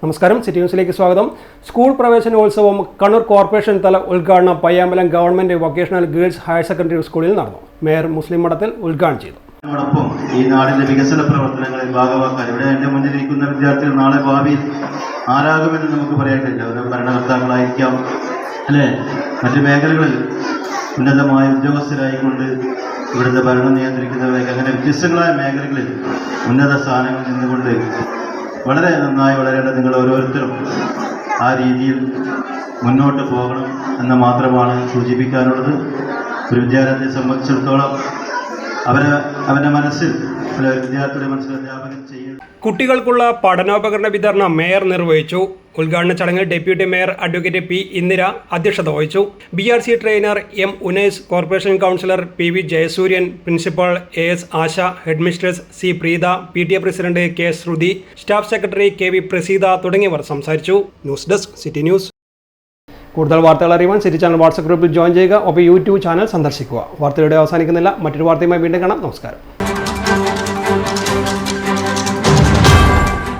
നമസ്കാരം, സിറ്റി ന്യൂസിലേക്ക് സ്വാഗതം. സ്കൂൾ പ്രവേശനോത്സവം കണ്ണൂർ കോർപ്പറേഷൻ തല ഉദ്ഘാടനം Payyambalam government vocational girls higher secondary സ്കൂളിൽ നടന്നു. മേയർ മുസ്ലിം മഠത്തിൽ ഉദ്ഘാടനം ചെയ്തു. ോടൊപ്പം ഈ നാടിന്റെ വികസന പ്രവർത്തനങ്ങളിൽ ഭാഗമാക്കാൻ ഇവിടെ എന്റെ മുന്നിലിരിക്കുന്ന വിദ്യാർത്ഥികൾ നാളെ ഭാവിയിൽ ആരാകുമെന്ന് നമുക്ക് പറയേണ്ടില്ല. ഒരു ഭരണകർത്താക്കളായിരിക്കാം, അല്ലെ, മറ്റു മേഖലകളിൽ ഉന്നതമായ ഉദ്യോഗസ്ഥരായിക്കൊണ്ട് ഇവിടുത്തെ ഭരണം നിയന്ത്രിക്കുന്നവരൊക്കെ അങ്ങനെ വ്യത്യസ്തങ്ങളായ മേഖലകളിൽ ഉന്നത സ്ഥാനങ്ങളിൽ നിന്നുകൊണ്ട് വളരെ നന്നായി വളരേണ്ട നിങ്ങൾ ഓരോരുത്തരും ആ രീതിയിൽ മുന്നോട്ട് പോകണം എന്ന് മാത്രമാണ് സൂചിപ്പിക്കാനുള്ളത്. ഒരു വിദ്യാർത്ഥിയെ സംബന്ധിച്ചിടത്തോളം അവന്റെ മനസ്സിൽ വിദ്യാർത്ഥിയുടെ മനസ്സിൽ അധ്യാപനം ചെയ്യും. കുട്ടികൾക്കുള്ള പഠനോപകരണ വിതരണം മേയർ നിർവഹിച്ചു. ഉദ്ഘാടന ചടങ്ങിൽ deputy mayor advocate P Indira അധ്യക്ഷത വഹിച്ചു. BRC trainer M Unais, corporation councillor PV Jayasuryan, principal AS Asha, headmistress C Preetha, PTA president K Shruthi, staff secretary KV Praseetha തുടങ്ങിയവർ സംസാരിച്ചു. News desk, city news. കൂടുതൽ വാർത്തകൾ അറിയുവാൻ സിറ്റി ചാനൽ വാട്സ്ആപ്പ് ഗ്രൂപ്പിൽ ജോയിൻ ചെയ്യുക. ഒപ്പം YouTube ചാനൽ സന്ദർശിക്കുക. വാർത്തയുടെ അവസാനിക്കുന്നില്ല. മറ്റൊരു വാർത്തയുമായി വീണ്ടും കാണാം. നമസ്കാരം.